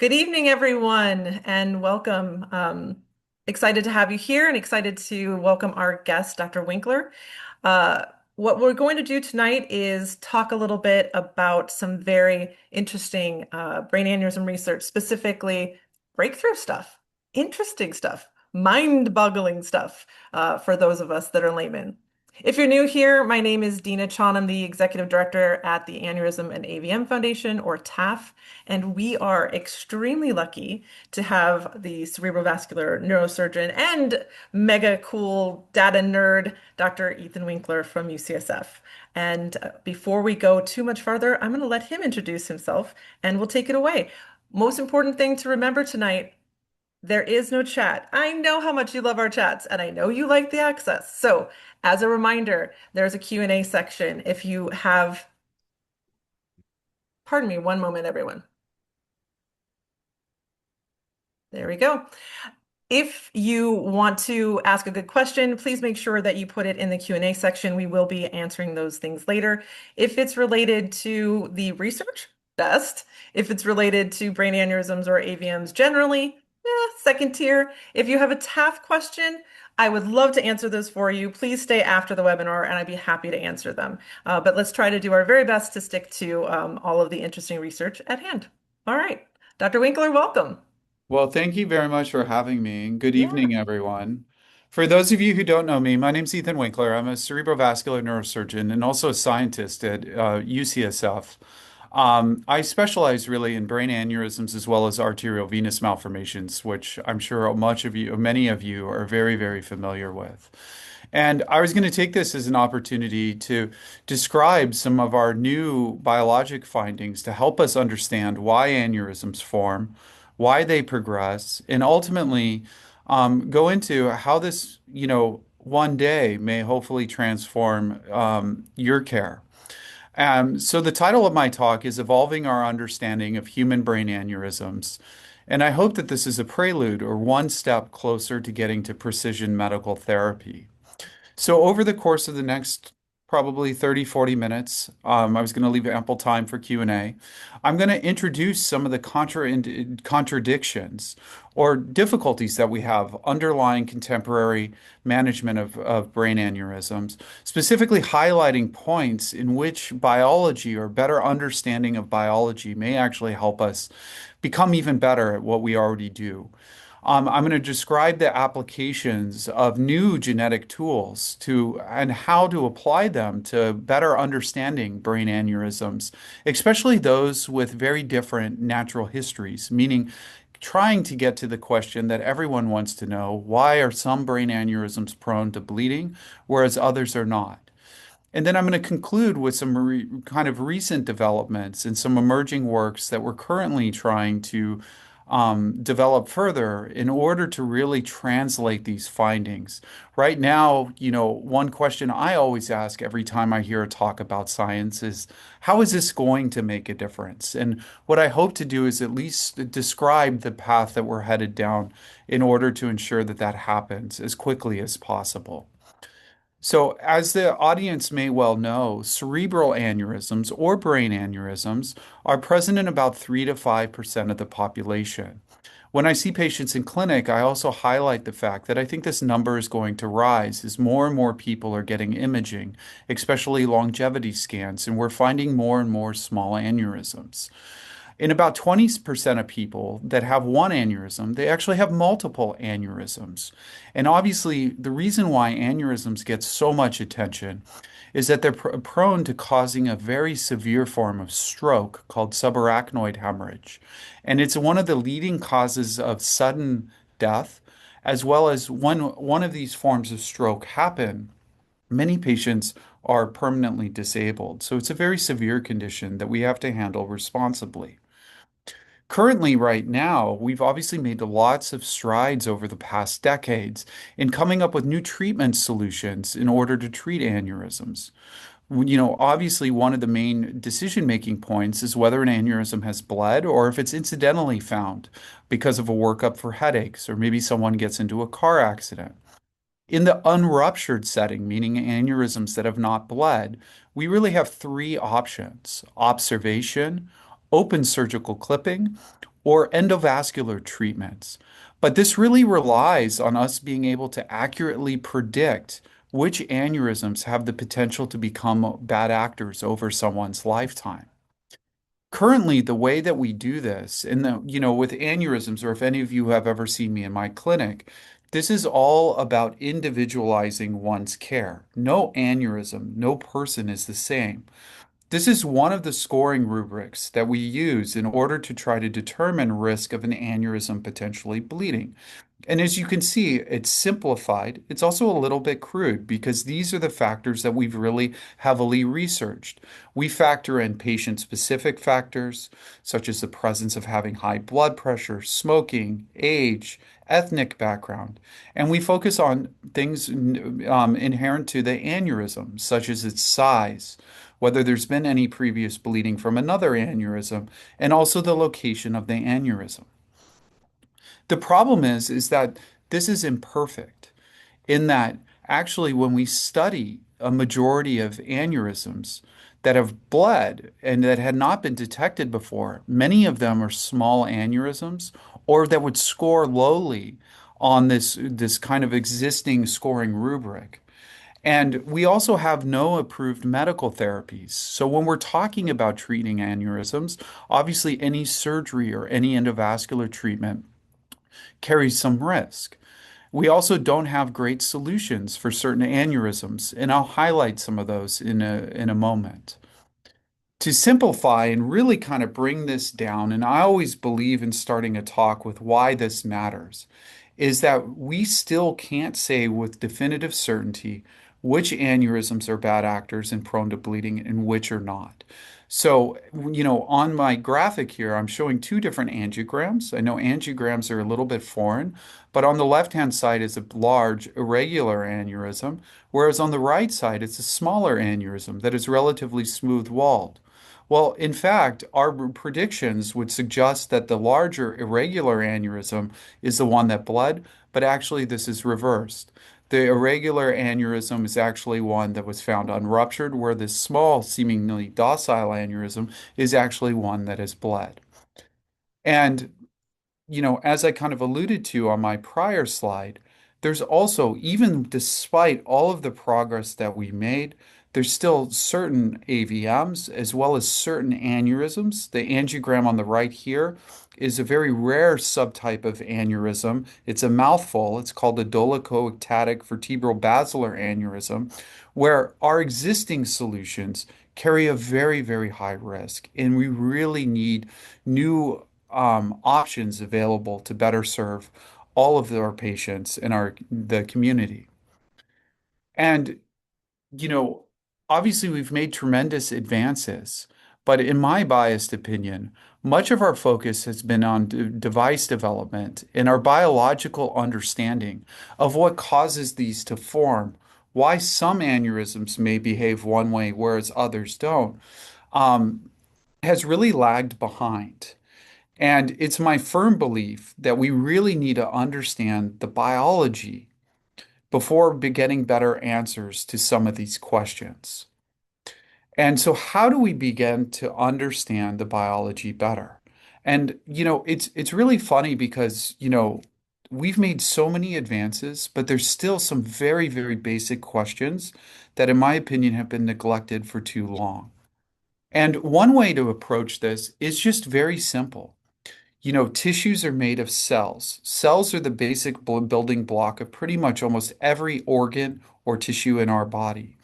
Good evening, everyone, and welcome. Excited to have you here and excited to welcome our guest, Dr. Winkler. Uh, what we're going to do tonight is talk a little bit about some very interesting brain aneurysm research, specifically breakthrough stuff, interesting stuff, mind-boggling stuff for those of us that are laymen. If you're new here, my name is Dina Chon. I'm the executive director at the Aneurysm and AVM Foundation, or TAAF, and we are extremely lucky to have the cerebrovascular neurosurgeon and mega cool data nerd, Dr. Ethan Winkler from UCSF. And before we go too much farther, I'm going to let him introduce himself and we'll take it away. Most important thing to remember tonight, there is no chat. I know how much you love our chats and I know you like the access. So, as a reminder, there's a Q&A section. If you have, pardon me, one moment, everyone. There we go. If you want to ask a good question, please make sure that you put it in the Q&A section. We will be answering those things later. If it's related to the research, best. If it's related to brain aneurysms or AVMs generally, second tier. If you have a TAAF question, I would love to answer those for you. Please stay after the webinar and I'd be happy to answer them. But let's try to do our very best to stick to all of the interesting research at hand. All right. Dr. Winkler, welcome. Well, thank you very much for having me. And good Yeah. evening, everyone. For those of you who don't know me, my name's Ethan Winkler. I'm a cerebrovascular neurosurgeon and also a scientist at UCSF. I specialize really in brain aneurysms as well as arterial venous malformations, which I'm sure many of you are very, very familiar with. And I was going to take this as an opportunity to describe some of our new biologic findings to help us understand why aneurysms form, why they progress, and ultimately go into how this, one day may hopefully transform your care. So the title of my talk is Evolving Our Understanding of Human Brain Aneurysms. And I hope that this is a prelude or one step closer to getting to precision medical therapy. So over the course of the next probably 30, 40 minutes, I was going to leave ample time for Q&A. I'm going to introduce some of the contradictions or difficulties that we have underlying contemporary management of brain aneurysms, specifically highlighting points in which biology or better understanding of biology may actually help us become even better at what we already do. I'm going to describe the applications of new genetic tools and how to apply them to better understanding brain aneurysms, especially those with very different natural histories, meaning trying to get to the question that everyone wants to know, why are some brain aneurysms prone to bleeding, whereas others are not? And then I'm going to conclude with some kind of recent developments and some emerging works that we're currently trying to develop further in order to really translate these findings. Right now, one question I always ask every time I hear a talk about science is, how is this going to make a difference? And what I hope to do is at least describe the path that we're headed down in order to ensure that that happens as quickly as possible. So, as the audience may well know, cerebral aneurysms or brain aneurysms are present in about 3 to 5% of the population. When I see patients in clinic, I also highlight the fact that I think this number is going to rise as more and more people are getting imaging, especially longevity scans, and we're finding more and more small aneurysms. In about 20% of people that have one aneurysm, they actually have multiple aneurysms. And obviously, the reason why aneurysms get so much attention is that they're prone to causing a very severe form of stroke called subarachnoid hemorrhage. And it's one of the leading causes of sudden death, as well as when one of these forms of stroke happen, many patients are permanently disabled. So it's a very severe condition that we have to handle responsibly. Currently, right now, we've obviously made lots of strides over the past decades in coming up with new treatment solutions in order to treat aneurysms. Obviously, one of the main decision-making points is whether an aneurysm has bled or if it's incidentally found because of a workup for headaches, or maybe someone gets into a car accident. In the unruptured setting, meaning aneurysms that have not bled, we really have three options: observation, open surgical clipping, or endovascular treatments. But this really relies on us being able to accurately predict which aneurysms have the potential to become bad actors over someone's lifetime. Currently, the way that we do this, with aneurysms, or if any of you have ever seen me in my clinic, this is all about individualizing one's care. No aneurysm, no person is the same. This is one of the scoring rubrics that we use in order to try to determine risk of an aneurysm potentially bleeding. And as you can see, it's simplified. It's also a little bit crude because these are the factors that we've really heavily researched. We factor in patient-specific factors, such as the presence of having high blood pressure, smoking, age, ethnic background, and we focus on things inherent to the aneurysm, such as its size, whether there's been any previous bleeding from another aneurysm, and also the location of the aneurysm. The problem is that this is imperfect in that actually when we study a majority of aneurysms that have bled and that had not been detected before, many of them are small aneurysms or that would score lowly on this kind of existing scoring rubric. And we also have no approved medical therapies. So when we're talking about treating aneurysms, obviously any surgery or any endovascular treatment carries some risk. We also don't have great solutions for certain aneurysms, and I'll highlight some of those in a moment. To simplify and really kind of bring this down, and I always believe in starting a talk with why this matters, is that we still can't say with definitive certainty which aneurysms are bad actors and prone to bleeding and which are not. So, on my graphic here, I'm showing two different angiograms. I know angiograms are a little bit foreign, but on the left-hand side is a large irregular aneurysm, whereas on the right side, it's a smaller aneurysm that is relatively smooth-walled. Well, in fact, our predictions would suggest that the larger irregular aneurysm is the one that bled, but actually this is reversed. The irregular aneurysm is actually one that was found unruptured, where this small, seemingly docile aneurysm is actually one that has bled. And as I kind of alluded to on my prior slide, there's also, even despite all of the progress that we made, there's still certain AVMs as well as certain aneurysms. The angiogram on the right here is a very rare subtype of aneurysm. It's a mouthful. It's called the dolichoectatic vertebral basilar aneurysm, where our existing solutions carry a very, very high risk, and we really need new options available to better serve all of our patients in the community. And, you know, obviously we've made tremendous advances, but in my biased opinion, much of our focus has been on device development and our biological understanding of what causes these to form, why some aneurysms may behave one way, whereas others don't, has really lagged behind. And it's my firm belief that we really need to understand the biology before getting better answers to some of these questions. And so, how do we begin to understand the biology better? And it's really funny because we've made so many advances, but there's still some very, very basic questions that, in my opinion, have been neglected for too long. And one way to approach this is just very simple. Tissues are made of cells. Cells are the basic building block of pretty much almost every organ or tissue in our body.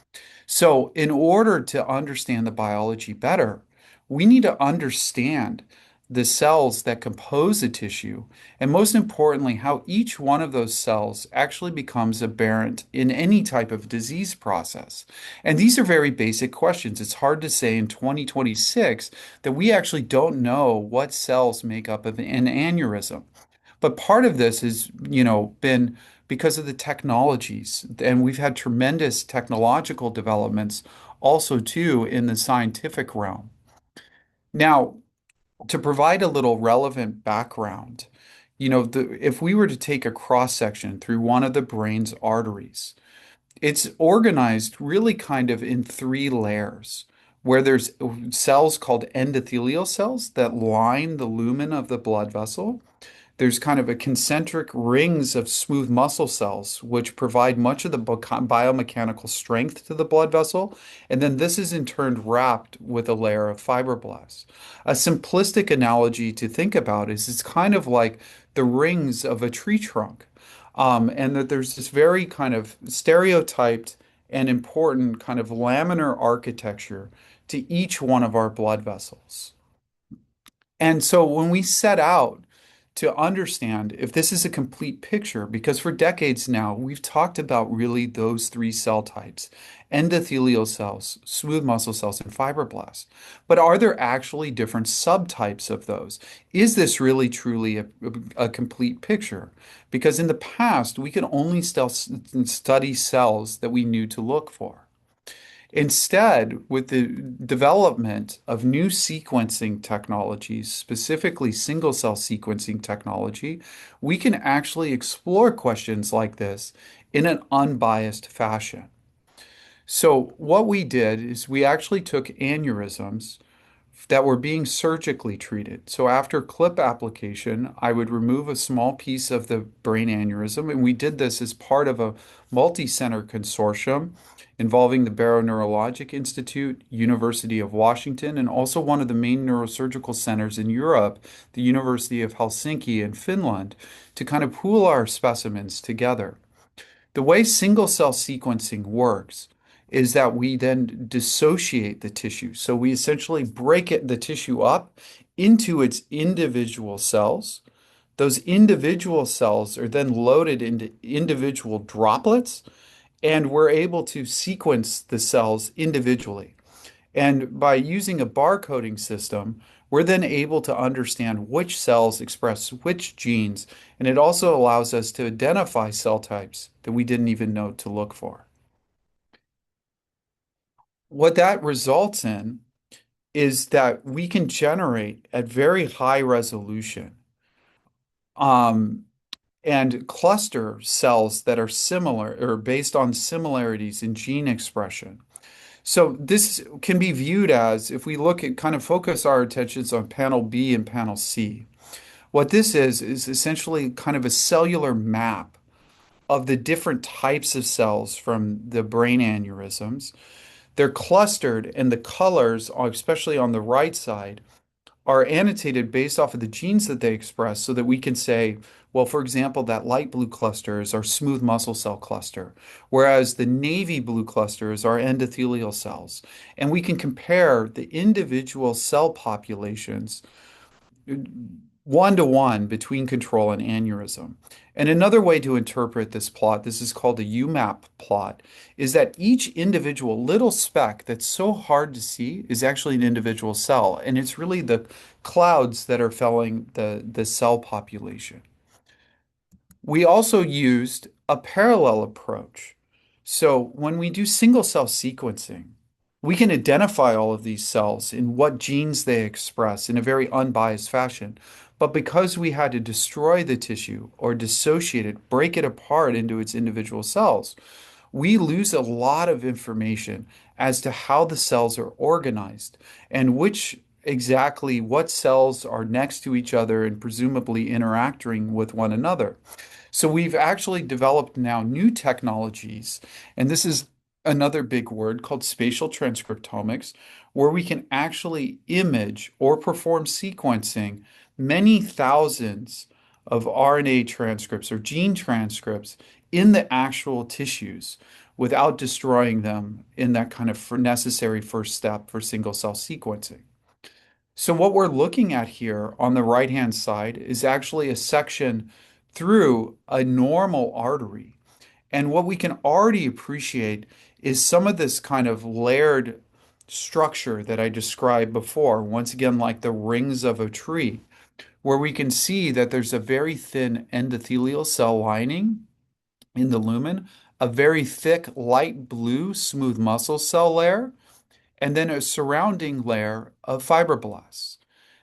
So, in order to understand the biology better, we need to understand the cells that compose a tissue, and most importantly, how each one of those cells actually becomes aberrant in any type of disease process. And these are very basic questions. It's hard to say in 2026 that we actually don't know what cells make up of an aneurysm. But part of this has, been because of the technologies, and we've had tremendous technological developments also too in the scientific realm. Now, to provide a little relevant background, if we were to take a cross section through one of the brain's arteries, it's organized really kind of in three layers, where there's cells called endothelial cells that line the lumen of the blood vessel. There's kind of a concentric rings of smooth muscle cells, which provide much of the biomechanical strength to the blood vessel. And then this is in turn wrapped with a layer of fibroblasts. A simplistic analogy to think about is it's kind of like the rings of a tree trunk. And that there's this very kind of stereotyped and important kind of laminar architecture to each one of our blood vessels. And so when we set out to understand if this is a complete picture, because for decades now, we've talked about really those three cell types, endothelial cells, smooth muscle cells, and fibroblasts. But are there actually different subtypes of those? Is this really truly a complete picture? Because in the past, we could only study cells that we knew to look for. Instead, with the development of new sequencing technologies, specifically single cell sequencing technology, we can actually explore questions like this in an unbiased fashion. So, what we did is we actually took aneurysms that were being surgically treated. So after clip application, I would remove a small piece of the brain aneurysm, and we did this as part of a multi-center consortium involving the Barrow Neurologic Institute, University of Washington, and also one of the main neurosurgical centers in Europe, the University of Helsinki in Finland, to kind of pool our specimens together. The way single cell sequencing works is that we then dissociate the tissue. So we essentially the tissue up into its individual cells. Those individual cells are then loaded into individual droplets, and we're able to sequence the cells individually. And by using a barcoding system, we're then able to understand which cells express which genes, and it also allows us to identify cell types that we didn't even know to look for. What that results in is that we can generate at very high resolution um, and cluster cells that are similar or based on similarities in gene expression. So this can be viewed as, if we look at kind of focus our attentions on panel B and panel C, what this is essentially kind of a cellular map of the different types of cells from the brain aneurysms. They're clustered, and the colors, especially on the right side, are annotated based off of the genes that they express so that we can say, well, for example, that light blue cluster is our smooth muscle cell cluster, whereas the navy blue cluster is our endothelial cells. And we can compare the individual cell populations one to one between control and aneurysm. And another way to interpret this plot, this is called a UMAP plot, is that each individual little speck that's so hard to see is actually an individual cell. And it's really the clouds that are filling the cell population. We also used a parallel approach. So when we do single cell sequencing, we can identify all of these cells in what genes they express in a very unbiased fashion. But because we had to destroy the tissue or dissociate it, break it apart into its individual cells, we lose a lot of information as to how the cells are organized and which exactly what cells are next to each other and presumably interacting with one another. So we've actually developed now new technologies, and this is another big word called spatial transcriptomics, where we can actually image or perform sequencing many thousands of RNA transcripts or gene transcripts in the actual tissues without destroying them in that kind of necessary first step for single cell sequencing. So what we're looking at here on the right-hand side is actually a section through a normal artery. And what we can already appreciate is some of this kind of layered structure that I described before, once again, like the rings of a tree, where we can see that there's a very thin endothelial cell lining in the lumen, a very thick light blue smooth muscle cell layer, and then a surrounding layer of fibroblasts.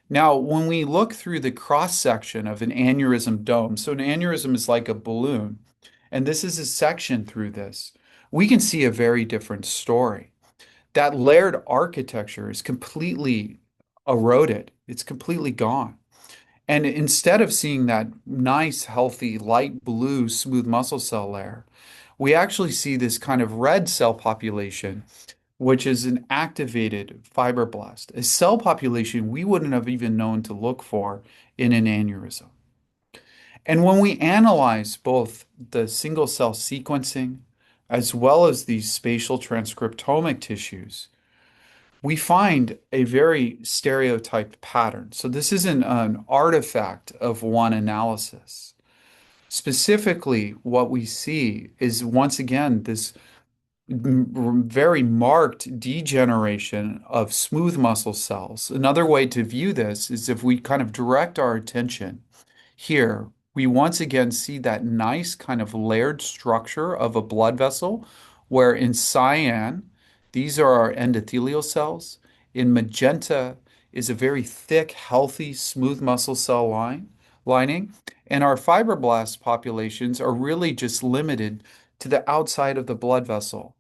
Now, when we look through the cross section of an aneurysm dome, so an aneurysm is like a balloon, and this is a section through this, we can see a very different story. that layered architecture is completely eroded. It's completely gone. And instead of seeing that nice, healthy, light blue, smooth muscle cell layer, we actually see this kind of red cell population, which is an activated fibroblast, a cell population we wouldn't have even known to look for in an aneurysm. And when we analyze both the single cell sequencing as well as these spatial transcriptomic tissues, we find a very stereotyped pattern. So this isn't an artifact of one analysis. Specifically, what we see is once again this very marked degeneration of smooth muscle cells. Another way to view this is if we kind of direct our attention here, we once again see that nice kind of layered structure of a blood vessel, where in cyan, these are our endothelial cells. In magenta is a very thick, healthy, smooth muscle cell lining. And our fibroblast populations are really just limited to the outside of the blood vessel.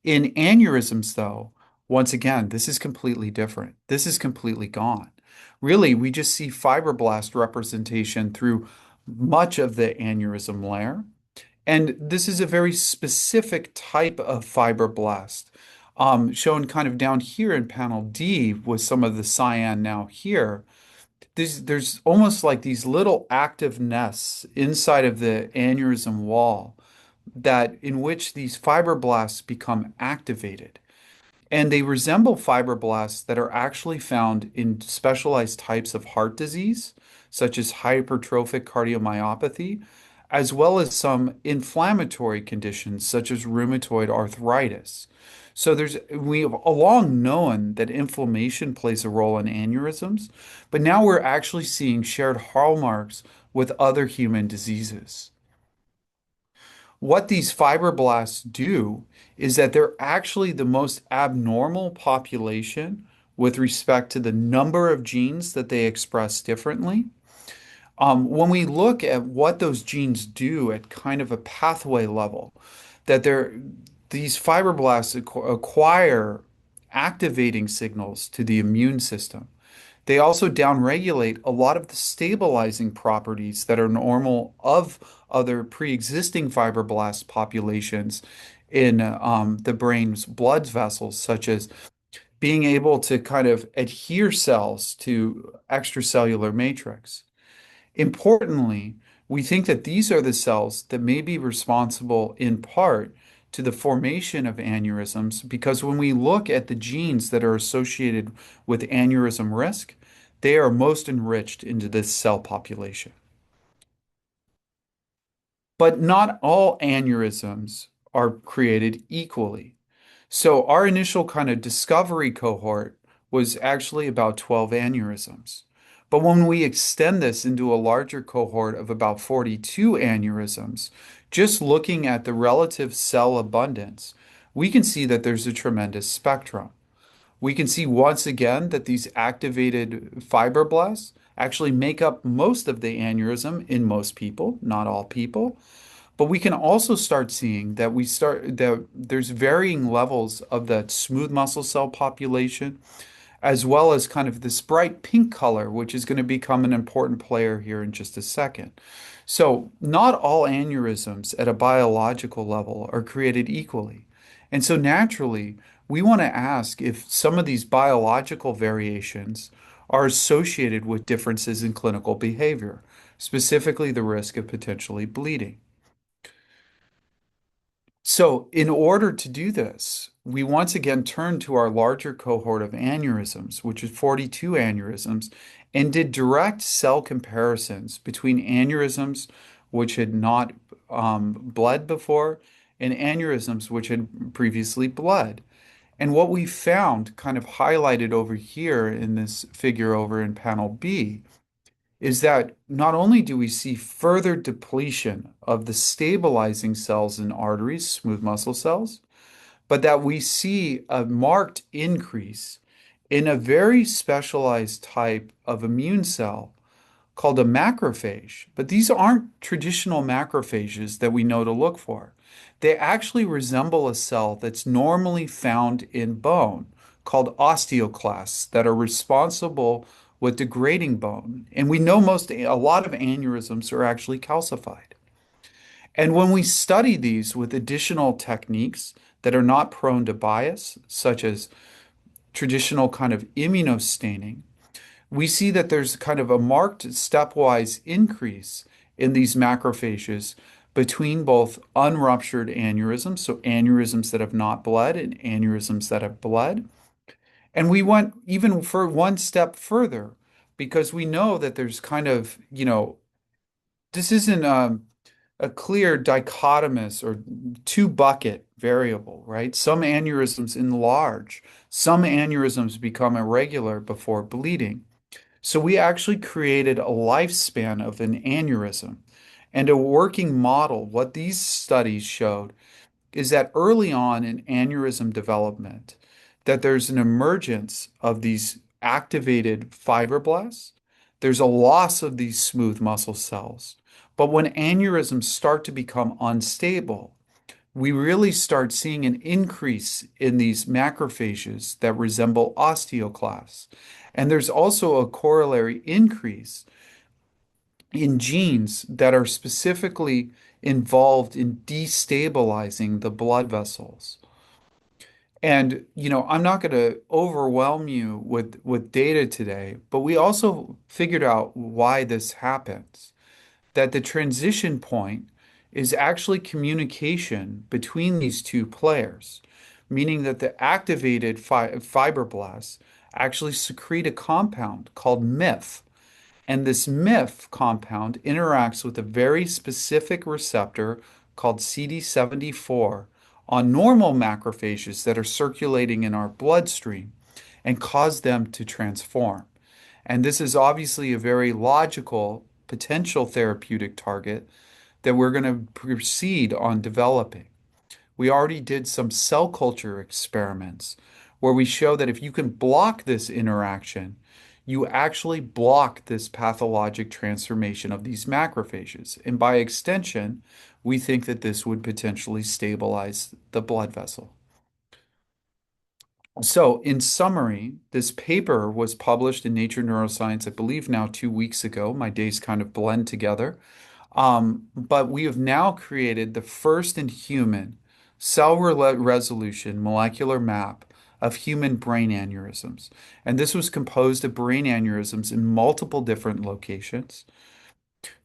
In aneurysms, though, once again, this is completely different. This is completely gone. Really, we just see fibroblast representation through much of the aneurysm layer. And this is a very specific type of fibroblast, shown kind of down here in panel D with some of the cyan now here. There's almost like these little active nests inside of the aneurysm wall that in which these fibroblasts become activated. And they resemble fibroblasts that are actually found in specialized types of heart disease, such as hypertrophic cardiomyopathy, as well as some inflammatory conditions, such as rheumatoid arthritis. So we have long known that inflammation plays a role in aneurysms, but now we're actually seeing shared hallmarks with other human diseases. What these fibroblasts do is that they're actually the most abnormal population with respect to the number of genes that they express differently. When we look at what those genes do at kind of a pathway level, that these fibroblasts acquire activating signals to the immune system. They also downregulate a lot of the stabilizing properties that are normal of other pre-existing fibroblast populations in the brain's blood vessels, such as being able to kind of adhere cells to extracellular matrix. Importantly, we think that these are the cells that may be responsible in part to the formation of aneurysms because when we look at the genes that are associated with aneurysm risk, they are most enriched into this cell population. But not all aneurysms are created equally. So our initial kind of discovery cohort was actually about 12 aneurysms. But when we extend this into a larger cohort of about 42 aneurysms, just looking at the relative cell abundance, we can see that there's a tremendous spectrum. We can see once again that these activated fibroblasts actually make up most of the aneurysm in most people, not all people. But we can also start seeing that there's varying levels of that smooth muscle cell population, as well as kind of this bright pink color, which is going to become an important player here in just a second. So not all aneurysms at a biological level are created equally. And so naturally, we want to ask if some of these biological variations are associated with differences in clinical behavior, specifically the risk of potentially bleeding. So, in order to do this, we once again turned to our larger cohort of aneurysms, which is 42 aneurysms, and did direct cell comparisons between aneurysms which had not bled before and aneurysms which had previously bled. And what we found, kind of highlighted over here in this figure over in panel B, is that not only do we see further depletion of the stabilizing cells in arteries, smooth muscle cells, but that we see a marked increase in a very specialized type of immune cell called a macrophage. But these aren't traditional macrophages that we know to look for. they actually resemble a cell that's normally found in bone called osteoclasts that are responsible with degrading bone. And we know a lot of aneurysms are actually calcified. And when we study these with additional techniques that are not prone to bias, such as traditional kind of immunostaining, we see that there's kind of a marked stepwise increase in these macrophages between both unruptured aneurysms, so aneurysms that have not bled and aneurysms that have bled. And we went even for one step further because we know that there's kind of, this isn't a clear dichotomous or two bucket variable, right? Some aneurysms enlarge, some aneurysms become irregular before bleeding. So we actually created a lifespan of an aneurysm and a working model. What these studies showed is that early on in aneurysm development, that there's an emergence of these activated fibroblasts. There's a loss of these smooth muscle cells. But when aneurysms start to become unstable, we really start seeing an increase in these macrophages that resemble osteoclasts. And there's also a corollary increase in genes that are specifically involved in destabilizing the blood vessels. And, I'm not going to overwhelm you with data today, but we also figured out why this happens. That the transition point is actually communication between these two players, meaning that the activated fibroblasts actually secrete a compound called MIF. And this MIF compound interacts with a very specific receptor called CD74 on normal macrophages that are circulating in our bloodstream and cause them to transform. And this is obviously a very logical potential therapeutic target that we're going to proceed on developing. We already did some cell culture experiments where we show that if you can block this interaction, you actually block this pathologic transformation of these macrophages. And by extension, we think that this would potentially stabilize the blood vessel. So, in summary, this paper was published in Nature Neuroscience, I believe now 2 weeks ago. My days kind of blend together. But we have now created the first in human resolution molecular map of human brain aneurysms. And this was composed of brain aneurysms in multiple different locations.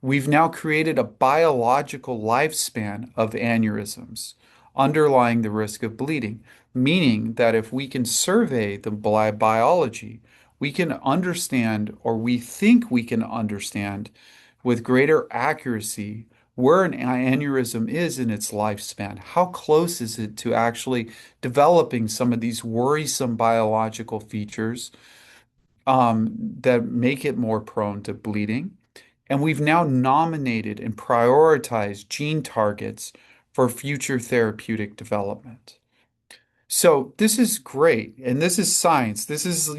We've now created a biological lifespan of aneurysms underlying the risk of bleeding, meaning that if we can survey the biology, we can understand, or we think we can understand with greater accuracy where an aneurysm is in its lifespan. How close is it to actually developing some of these worrisome biological features that make it more prone to bleeding? And we've now nominated and prioritized gene targets for future therapeutic development. So this is great, and this is science. This is,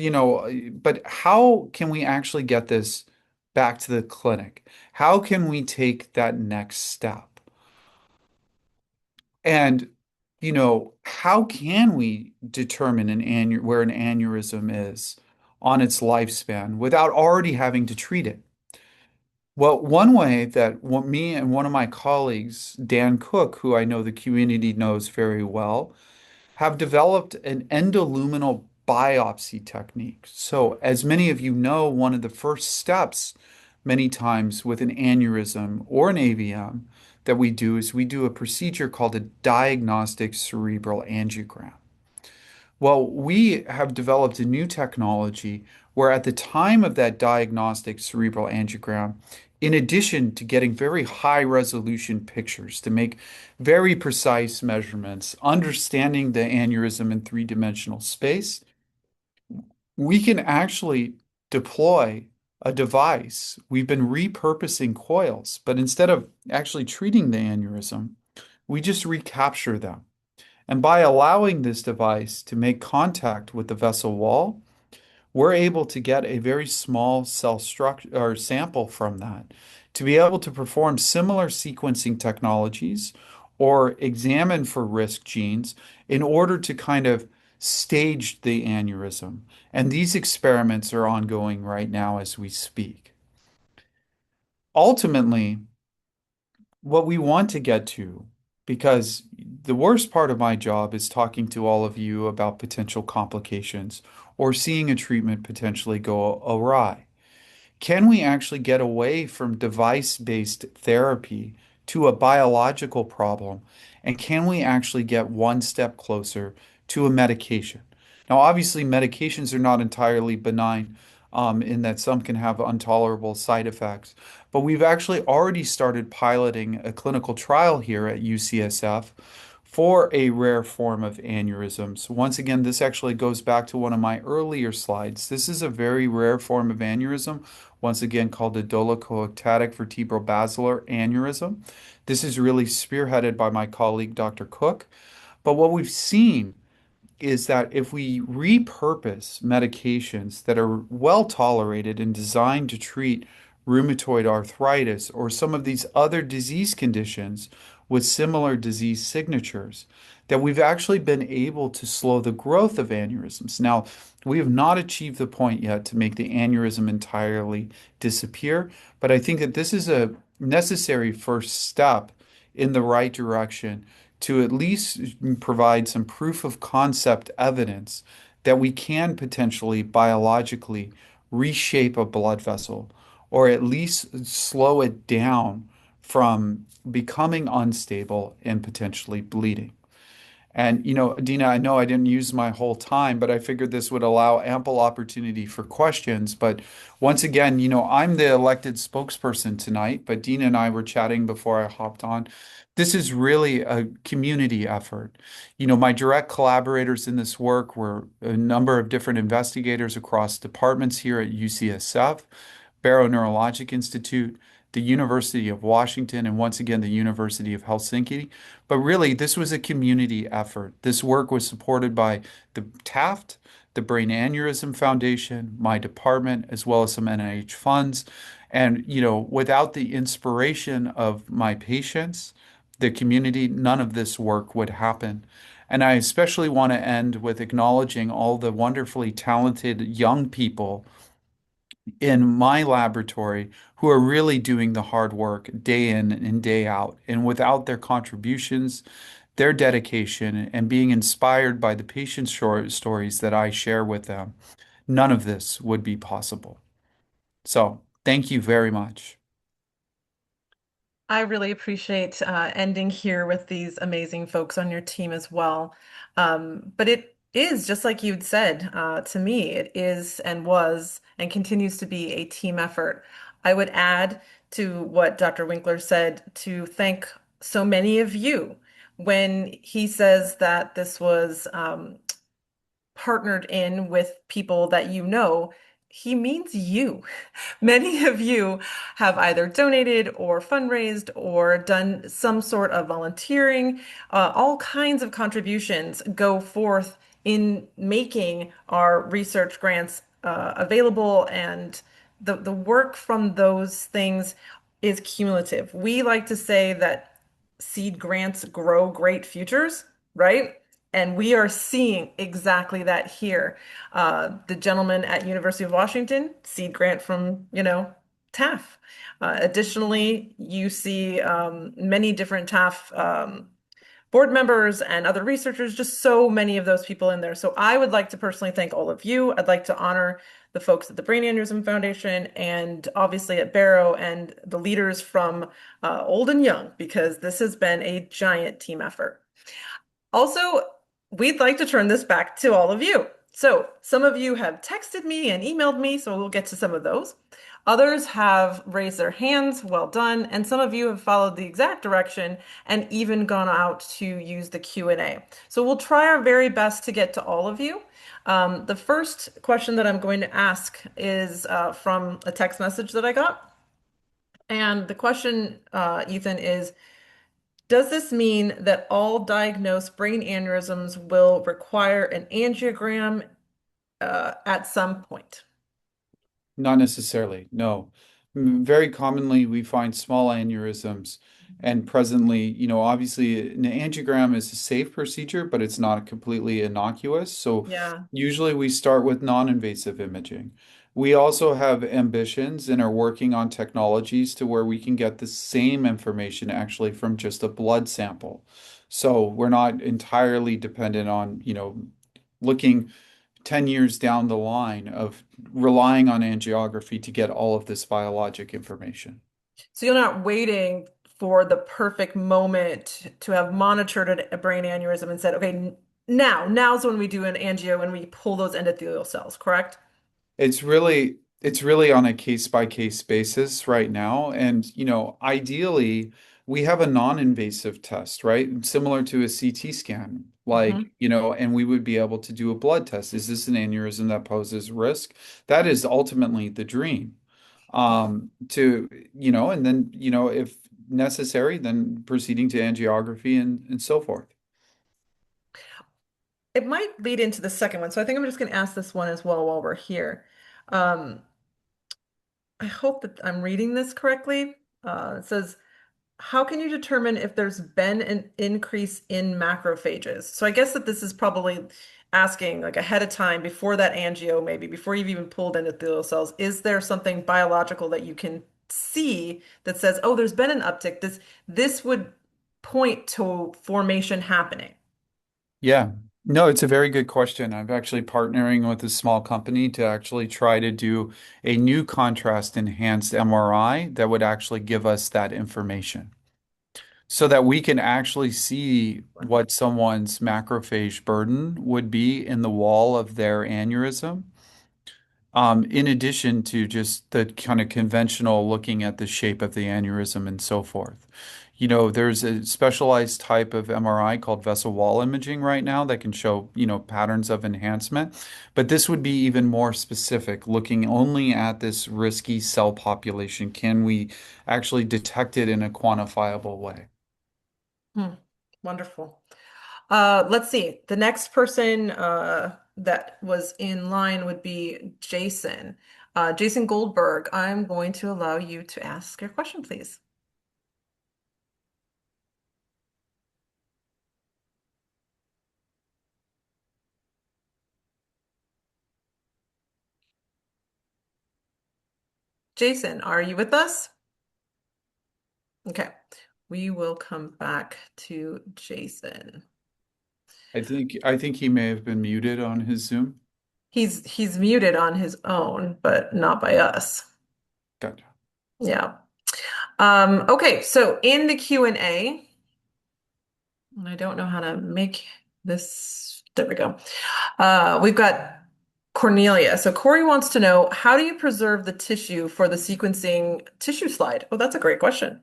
but how can we actually get this back to the clinic? How can we take that next step? And, how can we determine where an aneurysm is on its lifespan without already having to treat it? Well, one way that me and one of my colleagues, Dan Cook, who I know the community knows very well, have developed an endoluminal biopsy technique. So, as many of you know, one of the first steps, many times with an aneurysm or an AVM, that we do is we do a procedure called a diagnostic cerebral angiogram. Well, we have developed a new technology where at the time of that diagnostic cerebral angiogram, in addition to getting very high resolution pictures to make very precise measurements, understanding the aneurysm in three-dimensional space, we can actually deploy a device. We've been repurposing coils, but instead of actually treating the aneurysm, we just recapture them. And by allowing this device to make contact with the vessel wall, we're able to get a very small cell structure or sample from that to be able to perform similar sequencing technologies or examine for risk genes in order to kind of stage the aneurysm. And these experiments are ongoing right now as we speak. Ultimately, what we want to get to, because the worst part of my job is talking to all of you about potential complications or seeing a treatment potentially go awry. Can we actually get away from device-based therapy to a biological problem? And can we actually get one step closer to a medication? Now, obviously, medications are not entirely benign, in that some can have intolerable side effects. But we've actually already started piloting a clinical trial here at UCSF for a rare form of aneurysms. Once again, this actually goes back to one of my earlier slides. This is a very rare form of aneurysm, once again called a dolichoectatic vertebrobasilar aneurysm. This is really spearheaded by my colleague, Dr. Cook. But what we've seen is that if we repurpose medications that are well tolerated and designed to treat rheumatoid arthritis or some of these other disease conditions with similar disease signatures, that we've actually been able to slow the growth of aneurysms. Now, we have not achieved the point yet to make the aneurysm entirely disappear, but I think that this is a necessary first step in the right direction to at least provide some proof of concept evidence that we can potentially biologically reshape a blood vessel or at least slow it down from becoming unstable and potentially bleeding. And, Dina, I know I didn't use my whole time, but I figured this would allow ample opportunity for questions. But once again, I'm the elected spokesperson tonight, but Dina and I were chatting before I hopped on. This is really a community effort. My direct collaborators in this work were a number of different investigators across departments here at UCSF, Barrow Neurologic Institute, the University of Washington, and once again, the University of Helsinki. But really, this was a community effort. This work was supported by the TAAF, the Brain Aneurysm Foundation, my department, as well as some NIH funds. And, without the inspiration of my patients, the community, none of this work would happen. And I especially want to end with acknowledging all the wonderfully talented young people in my laboratory who are really doing the hard work day in and day out. And without their contributions, their dedication, and being inspired by the patient stories that I share with them, none of this would be possible. So, thank you very much. I really appreciate ending here with these amazing folks on your team as well. But it is, just like you'd said, to me, it is and was and continues to be a team effort. I would add to what Dr. Winkler said to thank so many of you when he says that this was partnered in with people that you know, he means you. Many of you have either donated or fundraised or done some sort of volunteering. All kinds of contributions go forth in making our research grants available, and the work from those things is cumulative. We like to say that seed grants grow great futures, right? And we are seeing exactly that here. The gentleman at University of Washington, seed grant from, TAAF. Additionally, you see many different TAAF board members and other researchers, just so many of those people in there. So I would like to personally thank all of you. I'd like to honor the folks at the Brain Aneurysm Foundation and obviously at Barrow and the leaders from old and young, because this has been a giant team effort. Also, we'd like to turn this back to all of you. So some of you have texted me and emailed me, so we'll get to some of those. Others have raised their hands, well done, and some of you have followed the exact direction and even gone out to use the Q&A. So we'll try our very best to get to all of you. The first question that I'm going to ask is from a text message that I got. And the question, Ethan, is, does this mean that all diagnosed brain aneurysms will require an angiogram at some point? Not necessarily, no. Very commonly, we find small aneurysms. And presently, obviously an angiogram is a safe procedure, but it's not completely innocuous. So Yeah. usually we start with non-invasive imaging. We also have ambitions and are working on technologies to where we can get the same information actually from just a blood sample. So we're not entirely dependent on, looking 10 years down the line of relying on angiography to get all of this biologic information. So you're not waiting for the perfect moment to have monitored a brain aneurysm and said, okay, now's when we do an angio and we pull those endothelial cells, correct? It's really on a case by case basis right now. And, ideally, we have a non-invasive test, right? Similar to a CT scan, Hmm. and we would be able to do a blood test. Is this an aneurysm that poses risk? That is ultimately the dream. And then, if necessary, then proceeding to angiography and so forth. It might lead into the second one. So I think I'm just going to ask this one as well while we're here. Um, I hope that I'm reading this correctly. It says, how can you determine if there's been an increase in macrophages? So I guess that this is probably asking like ahead of time before that angio, maybe before you've even pulled endothelial cells, is there something biological that you can see that says, oh, there's been an uptick. This would point to formation happening. Yeah. No, it's a very good question. I'm actually partnering with a small company to actually try to do a new contrast enhanced MRI that would actually give us that information so that we can actually see what someone's macrophage burden would be in the wall of their aneurysm. In addition to just the kind of conventional looking at the shape of the aneurysm and so forth. There's a specialized type of MRI called vessel wall imaging right now that can show, patterns of enhancement. But this would be even more specific, looking only at this risky cell population. Can we actually detect it in a quantifiable way? Hmm. Wonderful. Let's see. The next person that was in line would be Jason. Jason Goldberg, I'm going to allow you to ask your question, please. Jason, are you with us? Okay. We will come back to Jason. I think he may have been muted on his Zoom. He's muted on his own, but not by us. Gotcha. Yeah. Okay, so in the Q&A, and I don't know how to make this. There we go. We've got Cornelia. So Corey wants to know, how do you preserve the tissue for the sequencing tissue slide? Oh, that's a great question.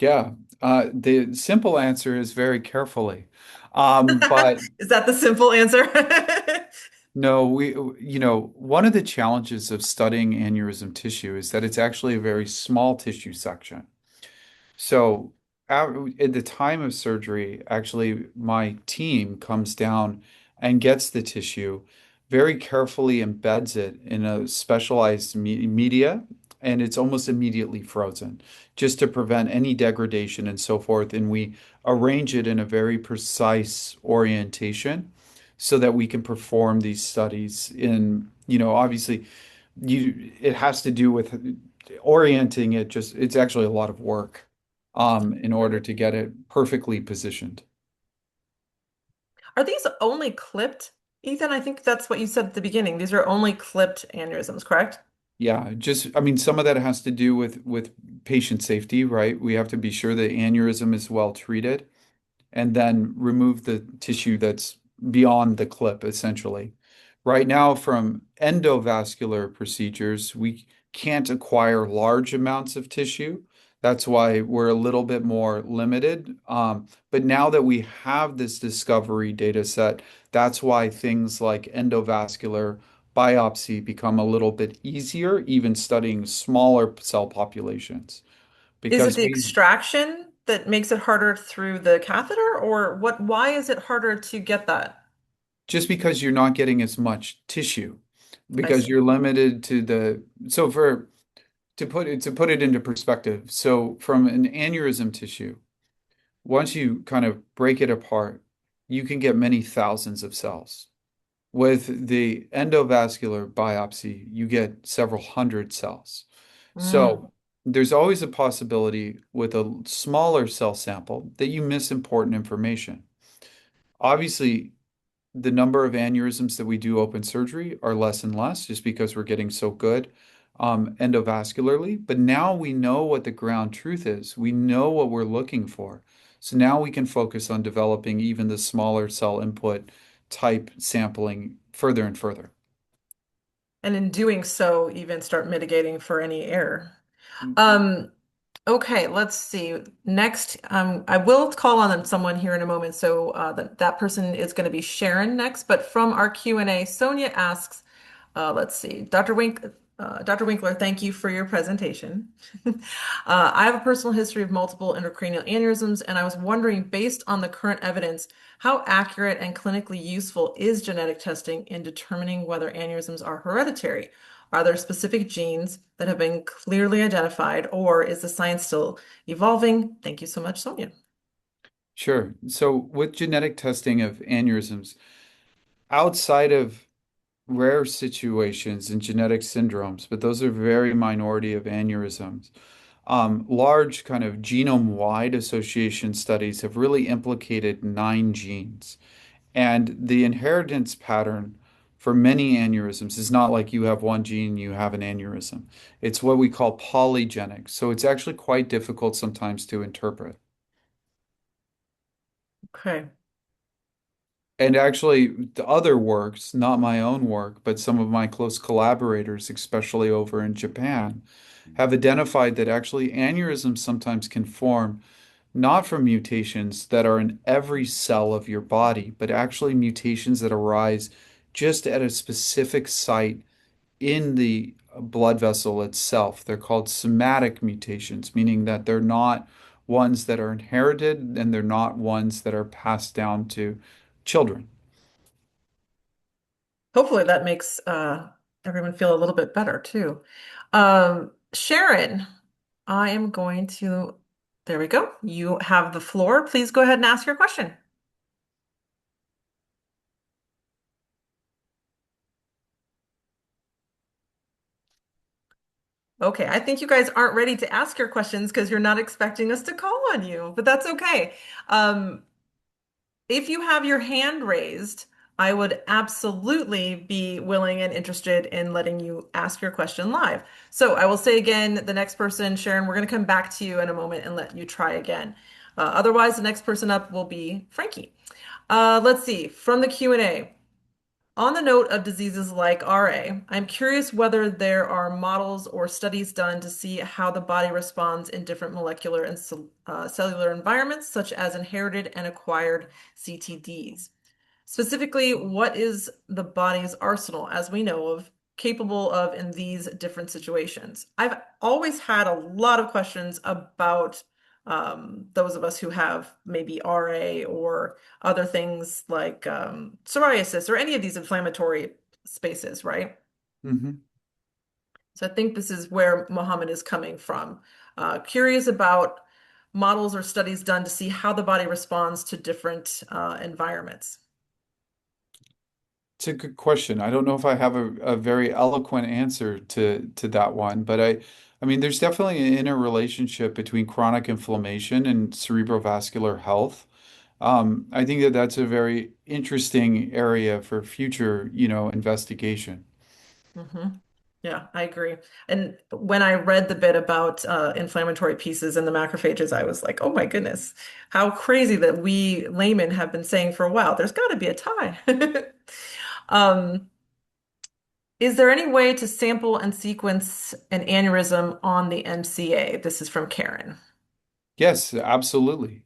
Yeah, the simple answer is very carefully. But Is that the simple answer? no, one of the challenges of studying aneurysm tissue is that it's actually a very small tissue section. So at the time of surgery, actually, my team comes down and gets the tissue, very carefully embeds it in a specialized media, and it's almost immediately frozen, just to prevent any degradation and so forth. And we arrange it in a very precise orientation so that we can perform these studies in, obviously it has to do with orienting it, just it's actually a lot of work in order to get it perfectly positioned. Are these only clipped, Ethan? I think that's what you said at the beginning. These are only clipped aneurysms, correct? Yeah, just I mean some of that has to do with patient safety, right? We have to be sure the aneurysm is well treated and then remove the tissue that's beyond the clip, essentially. Right now, from endovascular procedures, we can't acquire large amounts of tissue. That's why we're a little bit more limited. But now that we have this discovery data set, that's why things like endovascular biopsy become a little bit easier, even studying smaller cell populations, Is it because the we extraction that makes it harder through the catheter, or what? Why is it harder to get that? just because you're not getting as much tissue I because see. you're limited to the so for To put it into perspective, so from an aneurysm tissue, once you kind of break it apart, you can get many thousands of cells. With the endovascular biopsy, you get several hundred cells. Mm. So there's always a possibility with a smaller cell sample that you miss important information. Obviously, the number of aneurysms that we do open surgery are less and less just because we're getting so good endovascularly. But now we know what the ground truth is. We know what we're looking for. So now we can focus on developing even the smaller cell input type sampling further and further. And in doing so, even start mitigating for any error. Um, okay, let's see. Next, I will call on someone here in a moment. So that person is going to be Sharon next. But from our Q&A, Sonia asks, let's see, Dr. Winkler, thank you for your presentation. I have a personal history of multiple intracranial aneurysms, and I was wondering, based on the current evidence, how accurate and clinically useful is genetic testing in determining whether aneurysms are hereditary? Are there specific genes that have been clearly identified, or is the science still evolving? Thank you so much, Sonia. Sure. So with genetic testing of aneurysms, outside of rare situations and genetic syndromes, but those are very minority of aneurysms. Large kind of genome-wide association studies have really implicated 9 genes. And the inheritance pattern for many aneurysms is not like you have one gene, you have an aneurysm. It's what we call polygenic. So it's actually quite difficult sometimes to interpret. Okay. And actually, the other works, not my own work, but some of my close collaborators, especially over in Japan, have identified that actually aneurysms sometimes can form not from mutations that are in every cell of your body, but actually mutations that arise just at a specific site in the blood vessel itself. They're called somatic mutations, meaning that they're not ones that are inherited and they're not ones that are passed down to children. Hopefully that makes everyone feel a little bit better too. Sharon, I am going to, there we go. You have the floor. Please go ahead and ask your question. Okay, I think you guys aren't ready to ask your questions because you're not expecting us to call on you, but that's okay. Um, if you have your hand raised, I would absolutely be willing and interested in letting you ask your question live. So I will say again, the next person, Sharon, we're going to come back to you in a moment and let you try again. Otherwise, the next person up will be Frankie. Let's see, from the Q&A. On the note of diseases like RA, I'm curious whether there are models or studies done to see how the body responds in different molecular and cellular environments, such as inherited and acquired CTDs. Specifically, what is the body's arsenal, as we know of, capable of in these different situations? I've always had a lot of questions about those of us who have maybe RA or other things like psoriasis or any of these inflammatory spaces, right? Mhm. So I think this is where Mohammed is coming from. Curious about models or studies done to see how the body responds to different environments. It's a good question. I don't know if I have a very eloquent answer to that one, but I mean, there's definitely an interrelationship between chronic inflammation and cerebrovascular health. I think that that's a very interesting area for future, investigation. Hmm. Yeah, I agree. And when I read the bit about inflammatory pieces in the macrophages, I was like, oh my goodness, how crazy that we laymen have been saying for a while, there's got to be a tie. Um, is there any way to sample and sequence an aneurysm on the MCA? This is from Karen. Yes, absolutely.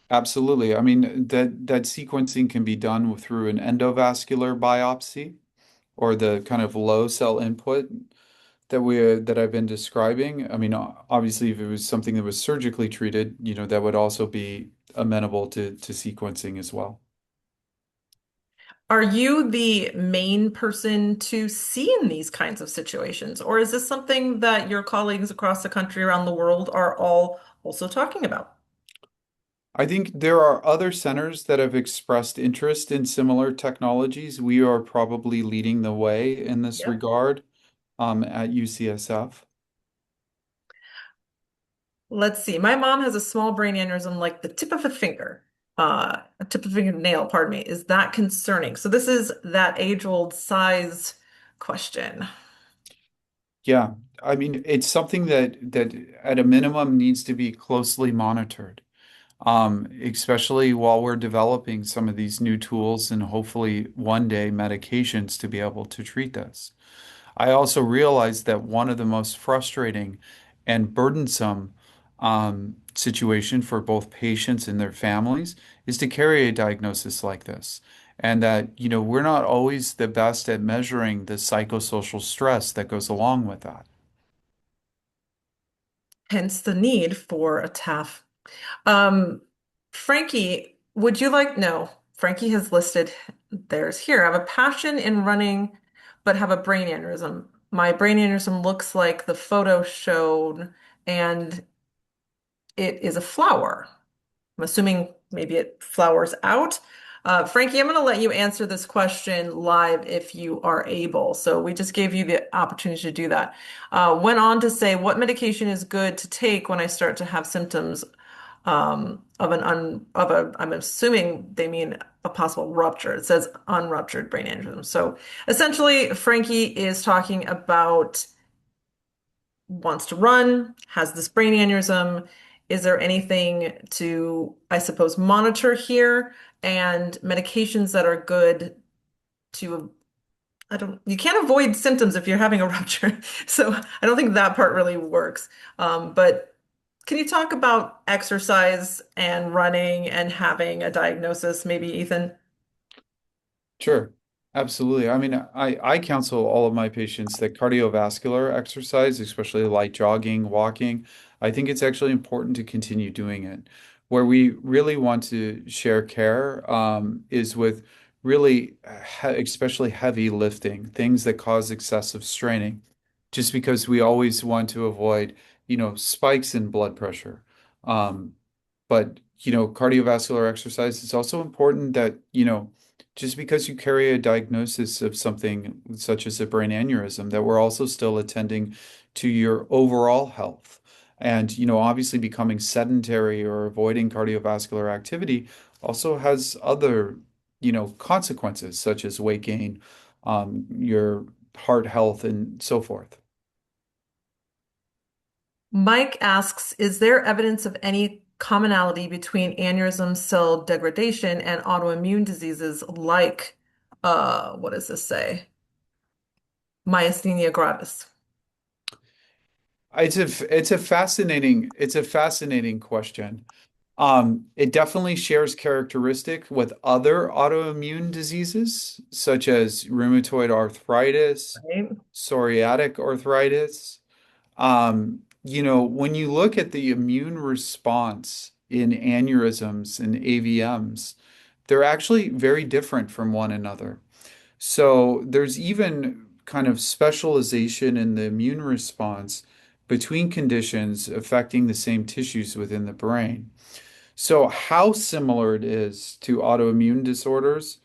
Absolutely. I mean, that sequencing can be done through an endovascular biopsy or the kind of low cell input that I've been describing. I mean, obviously, if it was something that was surgically treated, that would also be amenable to sequencing as well. Are you the main person to see in these kinds of situations, or is this something that your colleagues across the country, around the world, are all also talking about? I think there are other centers that have expressed interest in similar technologies. We are probably leading the way in this Yeah. regard at UCSF. Let's see. My mom has a small brain aneurysm like the tip of a finger, a tip of a fingernail, pardon me. Is that concerning? So this is that age-old size question. Yeah, I mean, it's something that at a minimum needs to be closely monitored, especially while we're developing some of these new tools and hopefully one day medications to be able to treat this. I also realized that one of the most frustrating and burdensome situation for both patients and their families is to carry a diagnosis like this. And that, we're not always the best at measuring the psychosocial stress that goes along with that. Hence the need for a TAAF. Um, Frankie, would you like, no, Frankie has listed theirs here. I have a passion in running, but have a brain aneurysm. My brain aneurysm looks like the photo showed, and it is a flower. I'm assuming maybe it flowers out. Frankie, I'm going to let you answer this question live if you are able. So we just gave you the opportunity to do that. Went on to say, what medication is good to take when I start to have symptoms I'm assuming they mean a possible rupture. It says unruptured brain aneurysm. So essentially, Frankie is talking about wants to run, has this brain aneurysm. Is there anything to, I suppose, monitor here and medications that are good to, you can't avoid symptoms if you're having a rupture. So I don't think that part really works. But can you talk about exercise and running and having a diagnosis, maybe, Ethan? Sure, absolutely. I mean, I counsel all of my patients that cardiovascular exercise, especially light jogging, walking, I think it's actually important to continue doing it. Where we really want to share care is with really, especially heavy lifting, things that cause excessive straining, just because we always want to avoid, spikes in blood pressure. Um, but, cardiovascular exercise is also important that, just because you carry a diagnosis of something such as a brain aneurysm, that we're also still attending to your overall health. And, obviously becoming sedentary or avoiding cardiovascular activity also has other, consequences such as weight gain, your heart health, and so forth. Mike asks, is there evidence of any commonality between aneurysm cell degradation and autoimmune diseases like, what does this say? Myasthenia gravis. It's a fascinating question. It definitely shares characteristic with other autoimmune diseases such as rheumatoid arthritis, Right? psoriatic arthritis. When you look at the immune response in aneurysms and AVMs, they're actually very different from one another. So there's even kind of specialization in the immune response between conditions affecting the same tissues within the brain. So how similar it is to autoimmune disorders,